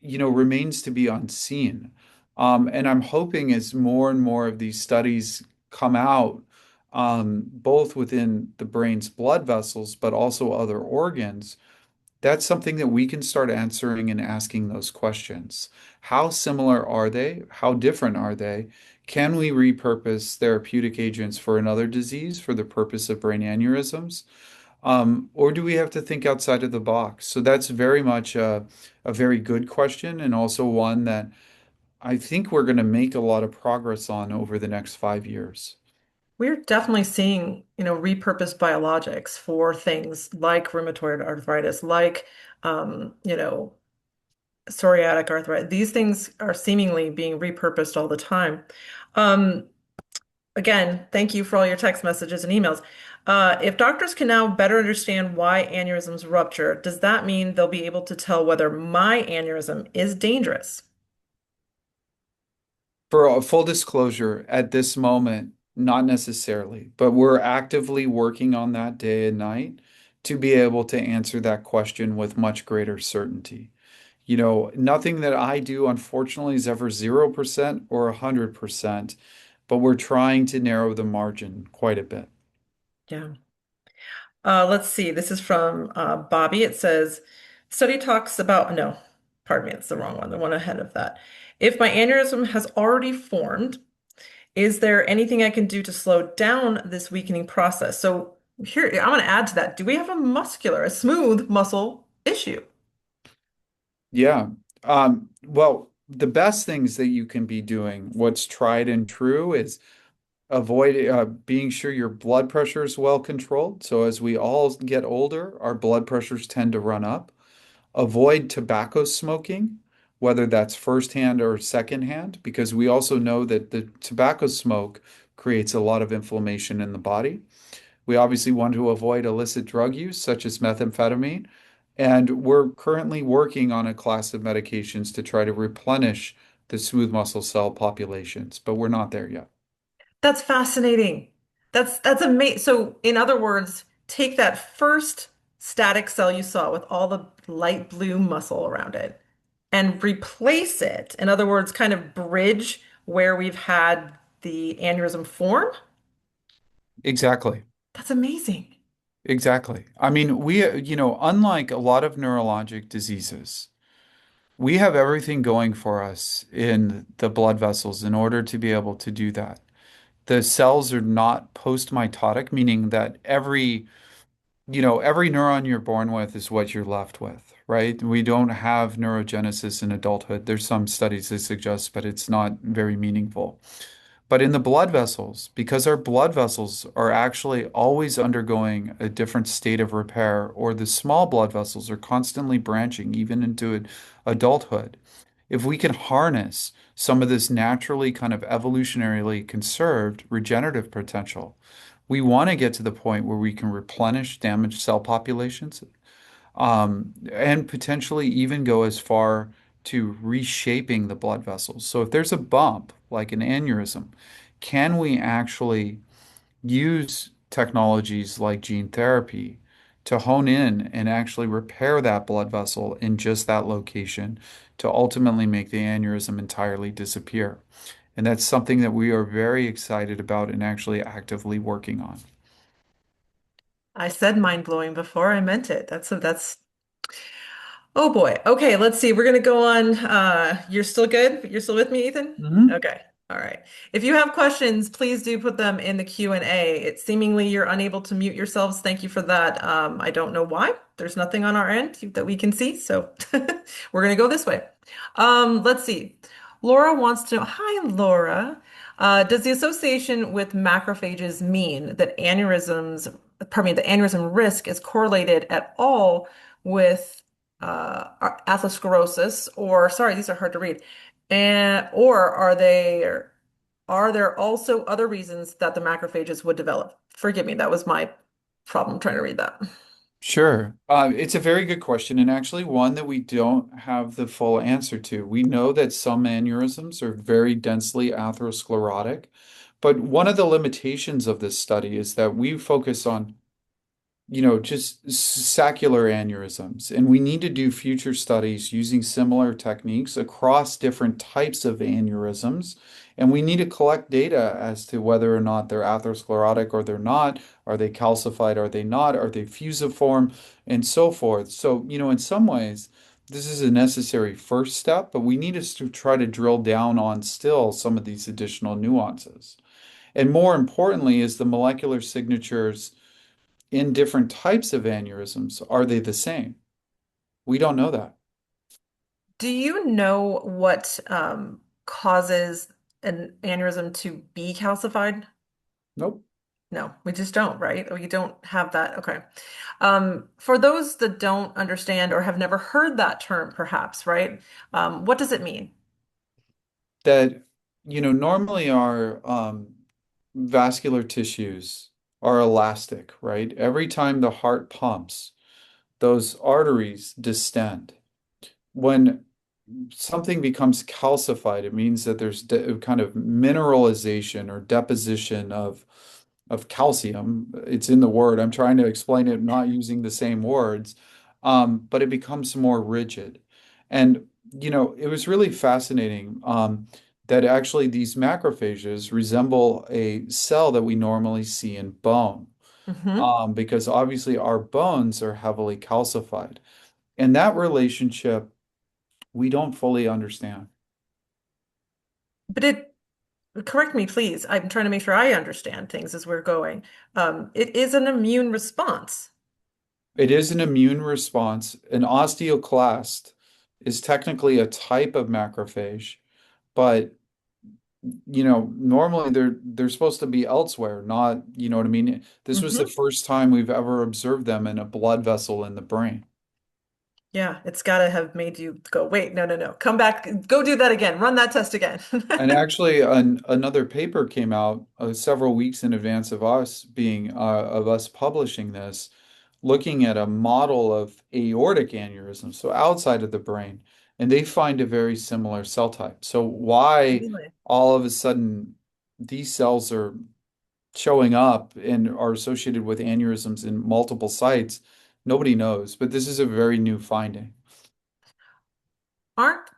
remains to be unseen. And I'm hoping as more and more of these studies come out, both within the brain's blood vessels, but also other organs, that's something that we can start answering and asking those questions. How similar are they? How different are they? Can we repurpose therapeutic agents for another disease for the purpose of brain aneurysms? Or do we have to think outside of the box? So that's very much a very good question, and also one that I think we're going to make a lot of progress on over the next 5 years. We're definitely seeing, repurposed biologics for things like rheumatoid arthritis, like, psoriatic arthritis. These things are seemingly being repurposed all the time. Um, Again, thank you for all your text messages and emails. If doctors can now better understand why aneurysms rupture, does that mean they'll be able to tell whether my aneurysm is dangerous? For a full disclosure, at this moment, not necessarily, but we're actively working on that day and night to be able to answer that question with much greater certainty. Nothing that I do, unfortunately, is ever 0% or 100%, but we're trying to narrow the margin quite a bit. Yeah. Let's see. This is from Bobby. It says, study talks about, no, pardon me, it's the wrong one, the one ahead of that. If my aneurysm has already formed, is there anything I can do to slow down this weakening process? So here, I want to add to that. Do we have a smooth muscle issue? Yeah. Well, the best things that you can be doing, what's tried and true, is avoid being sure your blood pressure is well controlled. So as we all get older, our blood pressures tend to run up. Avoid tobacco smoking, whether that's firsthand or secondhand, because we also know that the tobacco smoke creates a lot of inflammation in the body. We obviously want to avoid illicit drug use, such as methamphetamine. And we're currently working on a class of medications to try to replenish the smooth muscle cell populations, but we're not there yet. That's fascinating. That's amazing. So, in other words, take that first static cell you saw with all the light blue muscle around it and replace it. In other words, kind of bridge where we've had the aneurysm form. Exactly. That's amazing. Exactly. I mean, unlike a lot of neurologic diseases, we have everything going for us in the blood vessels in order to be able to do that. The cells are not post-mitotic, meaning that every neuron you're born with is what you're left with, right? We don't have neurogenesis in adulthood. There's some studies that suggest, but it's not very meaningful. But in the blood vessels, because our blood vessels are actually always undergoing a different state of repair, or the small blood vessels are constantly branching even into adulthood, if we can harness some of this naturally kind of evolutionarily conserved regenerative potential, we want to get to the point where we can replenish damaged cell populations, and potentially even go as far to reshaping the blood vessels. So if there's a bump, like an aneurysm, can we actually use technologies like gene therapy to hone in and actually repair that blood vessel in just that location to ultimately make the aneurysm entirely disappear? And that's something that we are very excited about and actually actively working on. I said mind blowing before I meant it. That's Oh boy. Okay, let's see. We're gonna go on. You're still good? You're still with me, Ethan? Mhm. Okay. All right. If you have questions, please do put them in the Q&A. It seemingly you're unable to mute yourselves. Thank you for that. I don't know why. There's nothing on our end that we can see, so we're gonna go this way. Let's see. Laura wants to know, hi, Laura. Does the association with macrophages mean that the aneurysm risk is correlated at all with atherosclerosis, or sorry, these are hard to read. And or are there also other reasons that the macrophages would develop? Forgive me, that was my problem trying to read that. Sure. It's a very good question, and actually one that we don't have the full answer to. We know that some aneurysms are very densely atherosclerotic, but one of the limitations of this study is that we focus on just saccular aneurysms. And we need to do future studies using similar techniques across different types of aneurysms. And we need to collect data as to whether or not they're atherosclerotic or they're not. Are they calcified? Are they not? Are they fusiform? And so forth. So, in some ways, this is a necessary first step, but we need to try to drill down on still some of these additional nuances. And more importantly, is the molecular signatures in different types of aneurysms, are they the same? We don't know that. Do you know what causes an aneurysm to be calcified? Nope. No, we just don't, right? We don't have that. Okay. For those that don't understand or have never heard that term, perhaps, right? What does it mean? That, normally our vascular tissues are elastic, right? Every time the heart pumps, those arteries distend. When something becomes calcified, it means that there's kind of mineralization or deposition of calcium. It's in the word. I'm trying to explain it not using the same words, but it becomes more rigid. And it was really fascinating that actually these macrophages resemble a cell that we normally see in bone, Hmm. because obviously our bones are heavily calcified. And that relationship we don't fully understand. But correct me, please. I'm trying to make sure I understand things as we're going. It is an immune response. It is an immune response. An osteoclast is technically a type of macrophage, but normally they're supposed to be elsewhere, not, you know what I mean? This was the Hmm. first time we've ever observed them in a blood vessel in the brain. Yeah, it's got to have made you go, wait, no, no, no. Come back, go do that again. Run that test again. And actually, another paper came out several weeks in advance of us publishing this, looking at a model of aortic aneurysm, so outside of the brain, and they find a very similar cell type. So why Really? all of a sudden these cells are showing up and are associated with aneurysms in multiple sites, nobody knows. But this is a very new finding. Aren't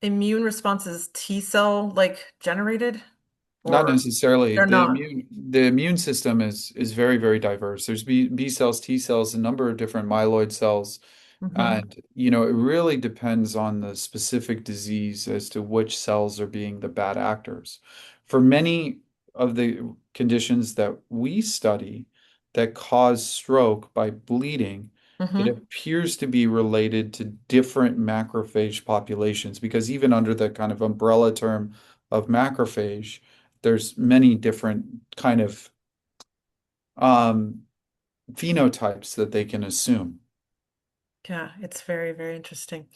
immune responses T cell like generated, Not or necessarily. they're not? The immune system is very, very diverse. There's B cells, T cells, a number of different myeloid cells. Hmm. And, it really depends on the specific disease as to which cells are being the bad actors. For many of the conditions that we study that cause stroke by bleeding, it Hmm. appears to be related to different macrophage populations because even under the kind of umbrella term of macrophage, there's many different kind of um, phenotypes that they can assume. Yeah, it's very, very interesting.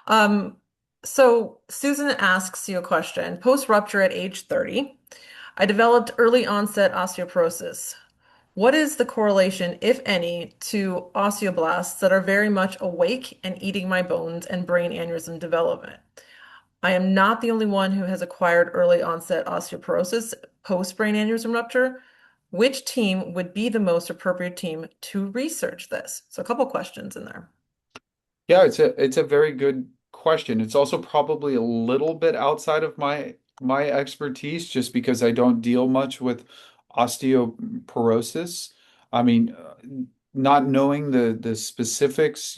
Um, so Susan asks you a question. Post-rupture at age 30, I developed early onset osteoporosis. What is the correlation, if any, to osteoblasts that are very much awake and eating my bones and brain aneurysm development? I am not the only one who has acquired early onset osteoporosis post brain aneurysm rupture. Which team would be the most appropriate team to research this? So a couple questions in there. Yeah, it's a very good question. It's also probably a little bit outside of my expertise just because I don't deal much with osteoporosis. I mean, not knowing the specifics,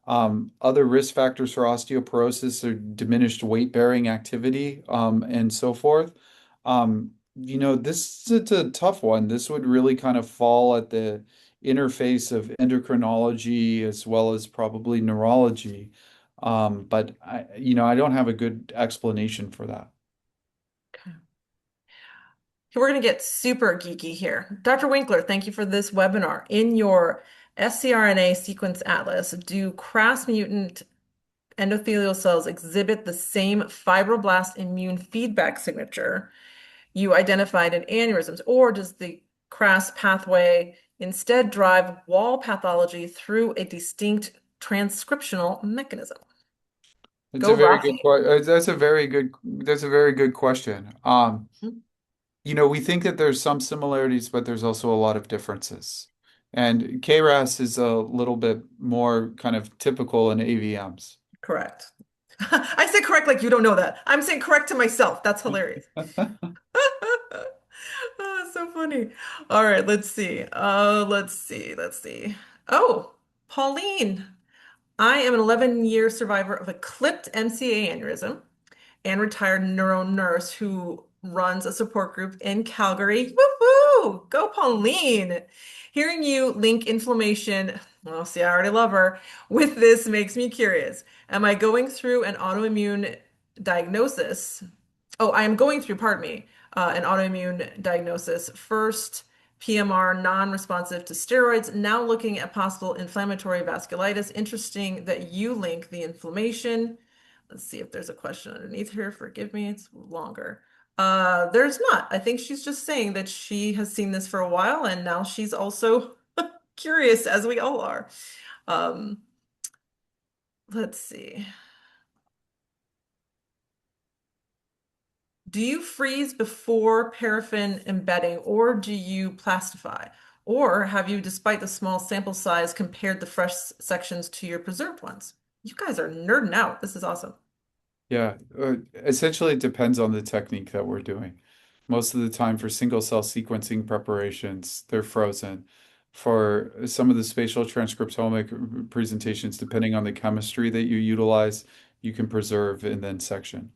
other risk factors for osteoporosis are diminished weight-bearing activity, and so forth. This is a tough one. This would really kind of fall at the interface of endocrinology as well as probably neurology. But I don't have a good explanation for that. Okay. We're going to get super geeky here. Dr. Winkler, thank you for this webinar. In your scRNA sequence atlas, do CRAS mutant endothelial cells exhibit the same fibroblast immune feedback signature you identified in aneurysms, or does the CRAS pathway instead drive wall pathology through a distinct transcriptional mechanism? It's a Go very good Rafi. question. That's a very good question. We think that there's some similarities, but there's also a lot of differences. And KRAS is a little bit more kind of typical in AVMs. Correct. I said correct like you don't know that. I'm saying correct to myself. That's hilarious. Oh, it's so funny. All right, let's see. Let's see. Oh, Pauline. I am an 11-year survivor of a clipped MCA aneurysm and retired neuro nurse who runs a support group in Calgary. Woohoo! Go, Pauline! Hearing you link inflammation, well, see, I already love her, with this makes me curious. Am I going through an autoimmune diagnosis? Oh, I am going through, pardon me, an autoimmune diagnosis. First, PMR non-responsive to steroids, now looking at possible inflammatory vasculitis. Interesting that you link the inflammation. Let's see if there's a question underneath here. Forgive me, it's longer. There's not. I think she's just saying that she has seen this for a while and now she's also curious, as we all are. Um, let's see. Do you freeze before paraffin embedding or do you plastify? Or have you, despite the small sample size, compared the fresh sections to your preserved ones? You guys are nerding out. This is awesome. Yeah, essentially it depends on the technique that we're doing. Most of the time for single cell sequencing preparations, they're frozen. For some of the spatial transcriptomic presentations, depending on the chemistry that you utilize, you can preserve and then section.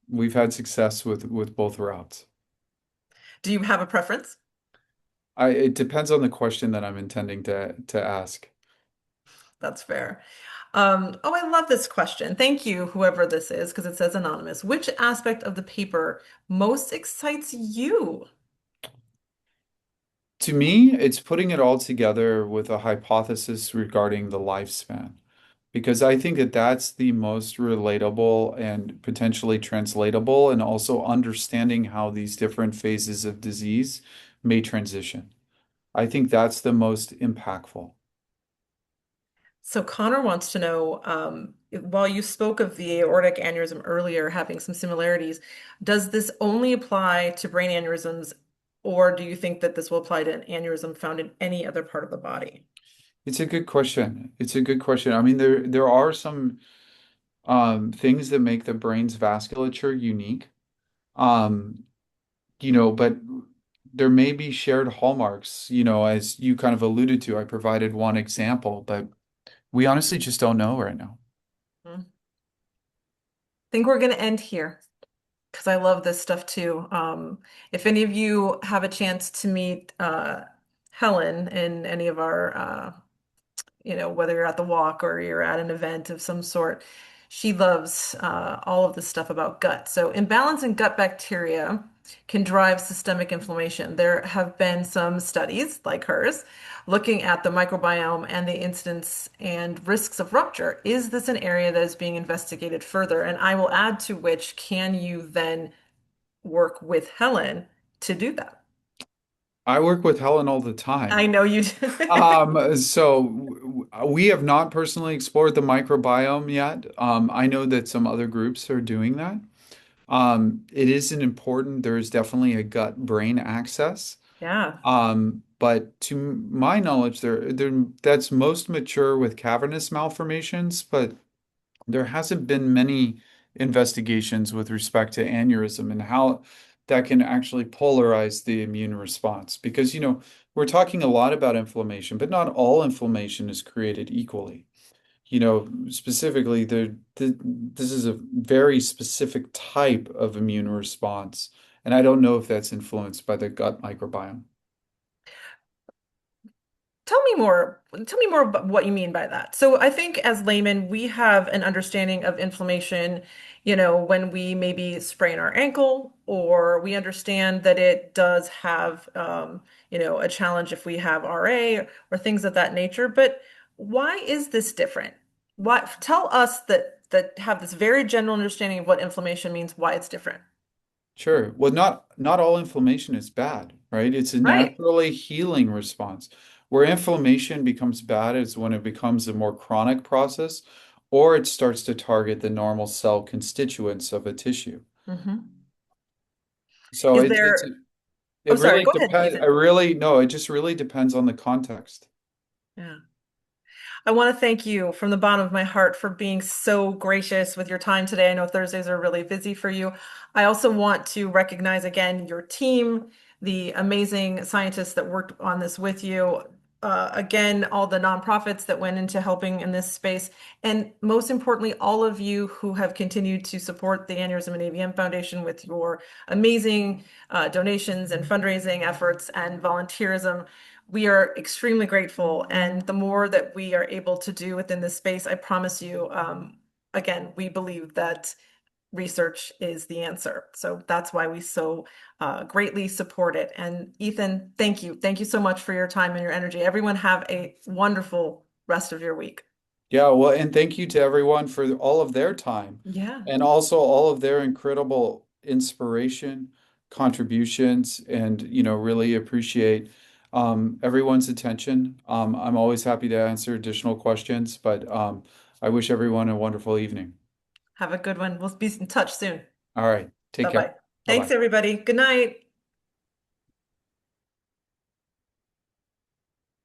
We've had success with both routes. Do you have a preference? It depends on the question that I'm intending to ask. That's fair. Oh, I love this question. Thank you, whoever this is, because it says anonymous. Which aspect of the paper most excites you? To me, it's putting it all together with a hypothesis regarding the lifespan, because I think that that's the most relatable and potentially translatable, and also understanding how these different phases of disease may transition. I think that's the most impactful. So Connor wants to know, while you spoke of the aortic aneurysm earlier having some similarities, does this only apply to brain aneurysms, or do you think that this will apply to an aneurysm found in any other part of the body? It's a good question. It's a good question. I mean, there are some things that make the brain's vasculature unique. Um, but there may be shared hallmarks, as you kind of alluded to. I provided one example, but we honestly just don't know right now. Hmm. Think we're going to end here because I love this stuff too. If any of you have a chance to meet Helen in any of our whether you're at the walk or you're at an event of some sort. She loves all of this stuff about gut. So, imbalance in gut bacteria can drive systemic inflammation. There have been some studies like hers looking at the microbiome and the incidence and risks of rupture. Is this an area that is being investigated further? And I will add to which, can you then work with Helen to do that? I work with Helen all the I time. know you do. We have not personally explored the microbiome yet. I know that some other groups are doing that. It is an important, there is definitely a gut-brain axis. Yeah. But to my knowledge, that's most mature with cavernous malformations, but there hasn't been many investigations with respect to aneurysm and how that can actually polarize the immune response. Because, we're talking a lot about inflammation, but not all inflammation is created equally. Specifically, this is a very specific type of immune response, and I don't know if that's influenced by the gut microbiome. Tell me more about what you mean by that. So I think as laymen, we have an understanding of inflammation, when we maybe sprain our ankle, or we understand that it does have, a challenge if we have RA or things of that nature. But why is this different? Tell us that have this very general understanding of what inflammation means, why it's different. Sure. Well, not all inflammation is bad, right? It's a Right. naturally healing response. Where inflammation becomes bad is when it becomes a more chronic process, or it starts to target the normal cell constituents of a tissue. Hmm. So Is it's there, oh, it sorry, really go ahead, depends. I Ethan. really no, it just really depends on the context. Yeah. I want to thank you from the bottom of my heart for being so gracious with your time today. I know Thursdays are really busy for you. I also want to recognize again your team, the amazing scientists that worked on this with you. Again, all the nonprofits that went into helping in this space. And most importantly, all of you who have continued to support the Aneurysm and AVM Foundation with your amazing donations and fundraising efforts and volunteerism. We are extremely grateful. And the more that we are able to do within this space, I promise you, again, we believe that research is the answer. So that's why we so greatly support it. And Ethan, thank you. Thank you so much for your time and your energy. Everyone have a wonderful rest of your week. Yeah, well, and thank you to everyone for all of their time Yeah. and also all of their incredible inspiration, contributions, and really appreciate everyone's attention. I'm always happy to answer additional questions, but I wish everyone a wonderful evening. Have a good one. We'll be in touch soon. All right, take care. Bye-bye. Bye Thanks, bye. everybody. Good night.